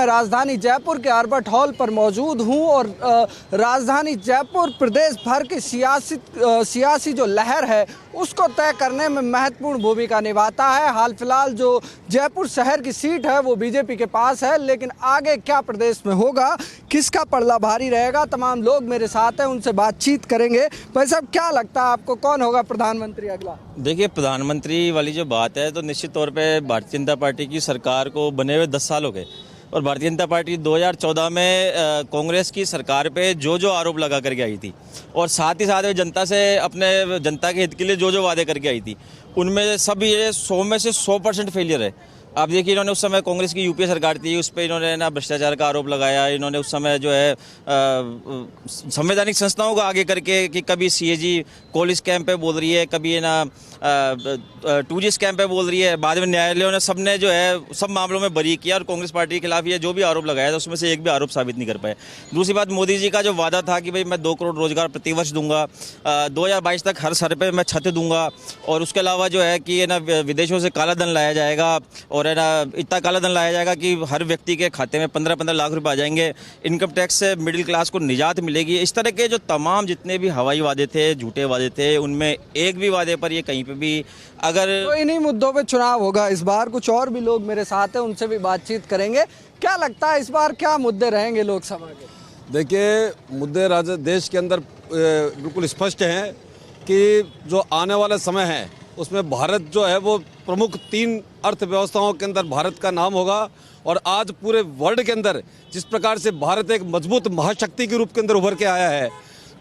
राजधानी जयपुर के Albert hall पर मौजूद हूं और राजधानी जयपुर प्रदेश भर की सियासी जो लहर है उसको तय करने में महत्वपूर्ण भूमिका निभाता है। हाल फिलहाल जो जयपुर शहर की सीट है वो बीजेपी के पास है, लेकिन आगे क्या प्रदेश में होगा, किसका पलड़ा भारी रहेगा, तमाम लोग मेरे साथ हैं, उनसे बातचीत करेंगे। भाई साहब, क्या लगता है आपको कौन होगा प्रधानमंत्री अगला? देखिए, प्रधानमंत्री वाली जो बात है तो निश्चित तौर पे भारतीय जनता पार्टी की सरकार को बने हुए 10 साल हो गए और भारतीय जनता पार्टी 2014 में कांग्रेस की सरकार पे जो आरोप लगा करके आई थी और साथ ही साथ जनता से अपने जनता के हित के लिए जो वादे करके आई थी, उनमें सब ये 100 में से 100% फेलियर है। आप देखिए, इन्होंने उस समय कांग्रेस की यूपीए सरकार थी, उस पर इन्होंने ना भ्रष्टाचार का आरोप लगाया। इन्होंने उस समय जो है संवैधानिक संस्थाओं को आगे करके कि कभी सीएजी कोल स्कैम पे बोल रही है, कभी है ना 2G स्कैम पे बोल रही है। बाद में न्यायालयों ने सबने जो है सब मामलों में बरी किया और कांग्रेस पार्टी के खिलाफ ये जो भी आरोप लगाया था उसमें से एक भी आरोप साबित नहीं कर पाए। दूसरी बात, मोदी जी का जो वादा था कि भाई मैं 2 करोड़ रोजगार प्रतिवर्ष दूंगा, 2022 तक हर सर पे मैं छत दूंगा, और उसके अलावा जो है कि ना विदेशों से काला धन लाया जाएगा और है ना इतना काला धन लाया जाएगा कि हर व्यक्ति के खाते में 15-15 लाख रुपए आ जाएंगे। इनकम टैक्स से मिडिल क्लास को निजात मिलेगी। इस तरह के जो तमाम जितने भी हवाई वादे थे, झूठे वादे थे, उनमें एक भी वादे पर ये कहीं पे भी अगर तो इन्हीं मुद्दों पे चुनाव होगा इस बार। कुछ और भी लोग मेरे साथ हैं, उनसे भी बातचीत करेंगे। क्या लगता है इस बार क्या मुद्दे रहेंगे लोकसभा के? देखिए, मुद्दे देश के अंदर बिल्कुल स्पष्ट हैं कि जो आने वाला समय है उसमें भारत जो है वो प्रमुख 3 अर्थव्यवस्थाओं के अंदर भारत का नाम होगा। और आज पूरे वर्ल्ड के अंदर जिस प्रकार से भारत एक मजबूत महाशक्ति के रूप के अंदर उभर के आया है,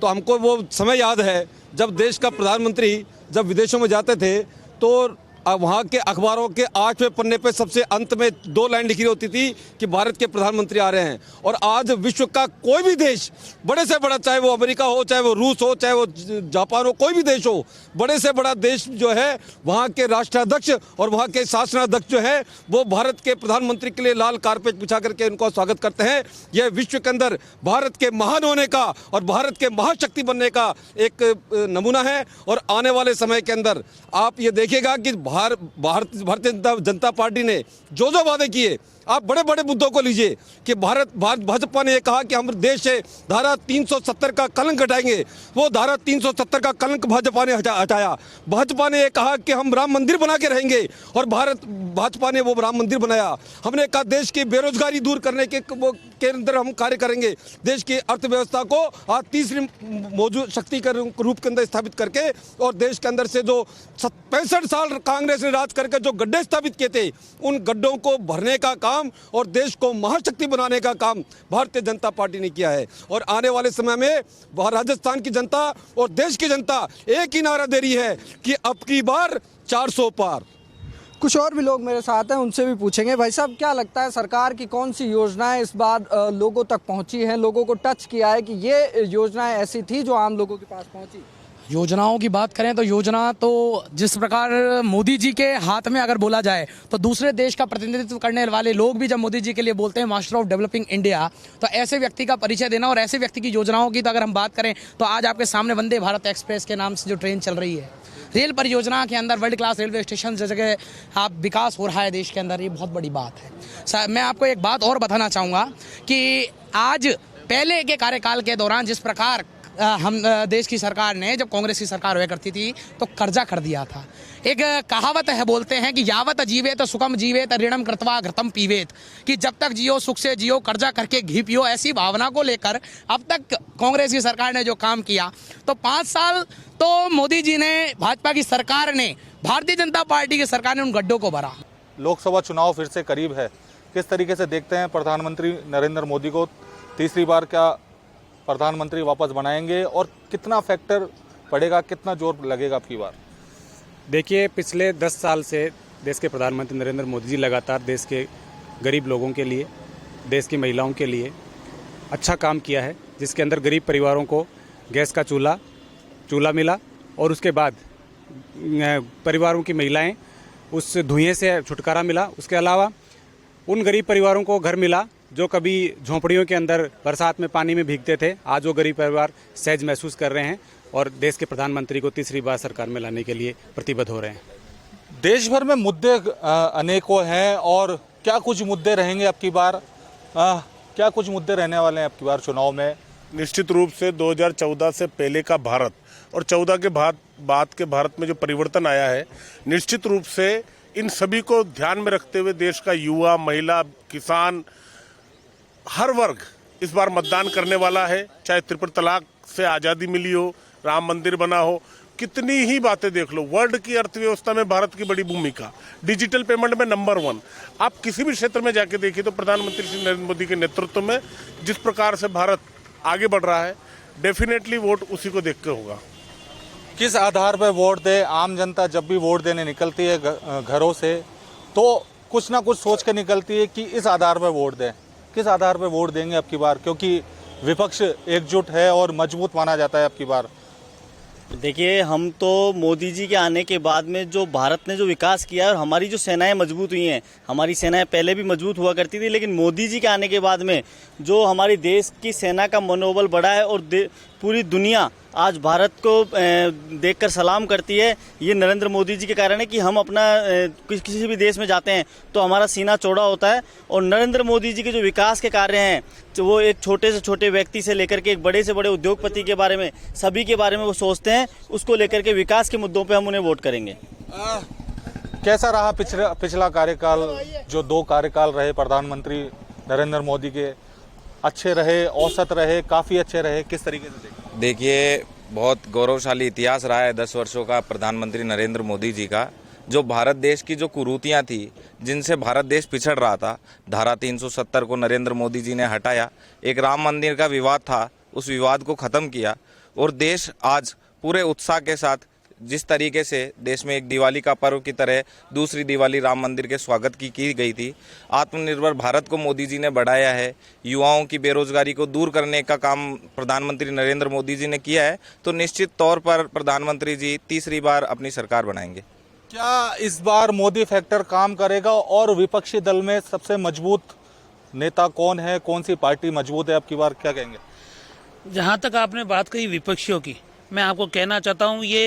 तो हमको वो समय याद है जब देश का प्रधानमंत्री जब विदेशों में जाते थे तो वहाँ के अखबारों के 8वें पन्ने पे सबसे अंत में 2 लाइन लिखी होती थी कि भारत के प्रधानमंत्री आ रहे हैं। और आज विश्व का कोई भी देश, बड़े से बड़ा, चाहे वो अमेरिका हो, चाहे वो रूस हो, चाहे वो जापान हो, कोई भी देश हो, बड़े से बड़ा देश जो है वहाँ के राष्ट्राध्यक्ष और वहाँ के शासनाध्यक्ष जो है वो भारत के प्रधानमंत्री के लिए लाल कारपेट बिछा करके उनको स्वागत करते हैं। यह विश्व के अंदर भारत के महान होने का और भारत के महाशक्ति बनने का एक नमूना है। और आने वाले समय के अंदर आप ये देखिएगा कि भारतीय जनता पार्टी ने जो वादे किए, आप बड़े बड़े मुद्दों को लीजिए कि भाजपा ने कहा कि हम देश से धारा 370 का कलंक हटाएंगे। वो धारा 370 का कलंक भाजपा ने हटाया। भाजपा ने कहा कि हम राम मंदिर बना के रहेंगे और भाजपा ने वो राम मंदिर बनाया। हमने कहा देश की बेरोजगारी दूर करने के अंदर हम कार्य करेंगे। देश की अर्थव्यवस्था को आज तीसरी मौजूद शक्ति के रूप के अंदर स्थापित करके और देश के अंदर से जो 65 साल कांग्रेस ने राज करके जो गड्ढे स्थापित किए थे, उन गड्ढों को भरने का काम और देश को महाशक्ति बनाने का काम भारतीय जनता पार्टी ने किया है। और आने वाले समय में राजस्थान की जनता और देश की जनता एक ही नारा दे रही है कि अब की बार 400 पार। कुछ और भी लोग मेरे साथ हैं, उनसे भी पूछेंगे। भाई साहब, क्या लगता है सरकार की कौन सी योजनाएं इस बार लोगों तक पहुंची हैं, लोगों को टच किया है कि ये योजनाएं ऐसी थी जो आम लोगों के पास पहुंची? योजनाओं की बात करें तो योजना तो जिस प्रकार मोदी जी के हाथ में अगर बोला जाए तो दूसरे देश का प्रतिनिधित्व करने वाले लोग भी जब मोदी जी के लिए बोलते हैं मास्टर ऑफ डेवलपिंग इंडिया, तो ऐसे व्यक्ति का परिचय देना और ऐसे व्यक्ति की योजनाओं की तो अगर हम बात करें तो आज आपके सामने वंदे भारत एक्सप्रेस के नाम से जो ट्रेन चल रही है, रेल परियोजना के अंदर वर्ल्ड क्लास रेलवे स्टेशन जगह आप विकास हो रहा है देश के अंदर, ये बहुत बड़ी बात है। मैं आपको एक बात और बताना चाहूँगा कि आज पहले के कार्यकाल के दौरान जिस प्रकार हम देश की सरकार ने, जब कांग्रेस की सरकार हुआ करती थी, तो कर्जा कर दिया था। एक कहावत है, बोलते हैं कि यावत जीवेत सुखम जीवेत ऋणम कृत्वा घृतम पीवेत, कि जब तक जियो सुख से जियो, कर्जा करके घी पियो। ऐसी भावना को लेकर अब तक कांग्रेस की सरकार ने जो काम किया, तो 5 साल तो मोदी जी ने, भाजपा की सरकार ने, भारतीय जनता पार्टी की सरकार ने उन गड्ढों को भरा। लोकसभा चुनाव फिर से करीब है, किस तरीके से देखते हैं प्रधानमंत्री नरेंद्र मोदी को तीसरी बार क्या प्रधानमंत्री वापस बनाएंगे और कितना फैक्टर पड़ेगा, कितना जोर लगेगा आपकी बार? देखिए, पिछले 10 साल से देश के प्रधानमंत्री नरेंद्र मोदी जी लगातार देश के गरीब लोगों के लिए, देश की महिलाओं के लिए अच्छा काम किया है, जिसके अंदर गरीब परिवारों को गैस का चूल्हा मिला और उसके बाद परिवारों की महिलाएं उस धुएं से छुटकारा मिला। उसके अलावा उन गरीब परिवारों को घर मिला जो कभी झोंपड़ियों के अंदर बरसात में पानी में भीगते थे। आज वो गरीब परिवार सहज महसूस कर रहे हैं और देश के प्रधानमंत्री को तीसरी बार सरकार में लाने के लिए प्रतिबद्ध हो रहे हैं। देश भर में मुद्दे अनेकों हैं और क्या कुछ मुद्दे रहेंगे अब की बार क्या कुछ मुद्दे रहने वाले हैं अब की बार चुनाव में? निश्चित रूप से 2014 से पहले का भारत और 14 के बाद के भारत में जो परिवर्तन आया है, निश्चित रूप से इन सभी को ध्यान में रखते हुए देश का युवा, महिला, किसान, हर वर्ग इस बार मतदान करने वाला है। चाहे ट्रिपल तलाक से आज़ादी मिली हो, राम मंदिर बना हो, कितनी ही बातें देख लो। वर्ल्ड की अर्थव्यवस्था में भारत की बड़ी भूमिका, डिजिटल पेमेंट में नंबर 1। आप किसी भी क्षेत्र में जाके देखिए तो प्रधानमंत्री श्री नरेंद्र मोदी के नेतृत्व में जिस प्रकार से भारत आगे बढ़ रहा है, डेफिनेटली वोट उसी को देख के होगा। किस आधार पर वोट दे? आम जनता जब भी वोट देने निकलती है घरों से तो कुछ ना कुछ सोच के निकलती है कि इस आधार पर वोट दें। किस आधार पर वोट देंगे अब की बार, क्योंकि विपक्ष एकजुट है और मजबूत माना जाता है अब की बार? देखिए, हम तो मोदी जी के आने के बाद में जो भारत ने जो विकास किया है और हमारी जो सेनाएं मजबूत हुई हैं, हमारी सेनाएं पहले भी मजबूत हुआ करती थी, लेकिन मोदी जी के आने के बाद में जो हमारी देश की सेना का मनोबल बढ़ा है और पूरी दुनिया आज भारत को देखकर सलाम करती है, ये नरेंद्र मोदी जी के कारण है कि हम अपना किसी भी देश में जाते हैं तो हमारा सीना चौड़ा होता है। और नरेंद्र मोदी जी के जो विकास के कार्य हैं, तो वो एक छोटे से छोटे व्यक्ति से लेकर के एक बड़े से बड़े उद्योगपति के बारे में, सभी के बारे में वो सोचते हैं। उसको लेकर के विकास के मुद्दों पर हम उन्हें वोट करेंगे। कैसा रहा पिछला कार्यकाल? जो 2 कार्यकाल रहे प्रधानमंत्री नरेंद्र मोदी के, अच्छे रहे, औसत रहे, काफ़ी अच्छे रहे? किस तरीके से देखिए, बहुत गौरवशाली इतिहास रहा है 10 वर्षों का प्रधानमंत्री नरेंद्र मोदी जी का। जो भारत देश की जो कुरीतियाँ थी, जिनसे भारत देश पिछड़ रहा था, धारा 370 को नरेंद्र मोदी जी ने हटाया। एक राम मंदिर का विवाद था, उस विवाद को ख़त्म किया और देश आज पूरे उत्साह के साथ, जिस तरीके से देश में एक दिवाली का पर्व की तरह दूसरी दिवाली राम मंदिर के स्वागत की गई थी। आत्मनिर्भर भारत को मोदी जी ने बढ़ाया है। युवाओं की बेरोजगारी को दूर करने का काम प्रधानमंत्री नरेंद्र मोदी जी ने किया है। तो निश्चित तौर पर प्रधानमंत्री जी तीसरी बार अपनी सरकार बनाएंगे। क्या इस बार मोदी फैक्टर काम करेगा? और विपक्षी दल में सबसे मजबूत नेता कौन है? कौन सी पार्टी मजबूत है अब की बार? क्या कहेंगे? जहाँ तक आपने बात कही विपक्षियों की, मैं आपको कहना चाहता हूँ ये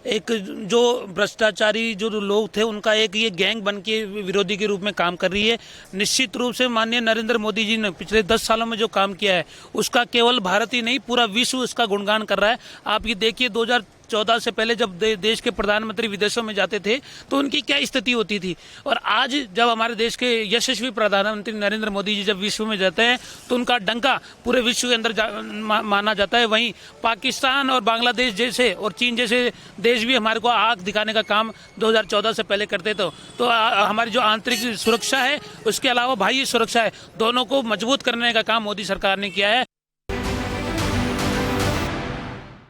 एक जो भ्रष्टाचारी जो लोग थे उनका एक ये गैंग बन के विरोधी के रूप में काम कर रही है। निश्चित रूप से माननीय नरेंद्र मोदी जी ने पिछले 10 सालों में जो काम किया है उसका केवल भारत ही नहीं पूरा विश्व उसका गुणगान कर रहा है। आप ये देखिए 2014 से पहले जब देश के प्रधानमंत्री विदेशों में जाते थे तो उनकी क्या स्थिति होती थी, और आज जब हमारे देश के यशस्वी प्रधानमंत्री नरेंद्र मोदी जी जब विश्व में जाते हैं तो उनका डंका पूरे विश्व के अंदर माना जाता है। वहीं पाकिस्तान और बांग्लादेश जैसे और चीन जैसे देश भी हमारे को आंख दिखाने का काम 2014 से पहले करते थे। तो हमारी जो आंतरिक सुरक्षा है उसके अलावा बाह्य सुरक्षा है, दोनों को मजबूत करने का काम मोदी सरकार ने किया है।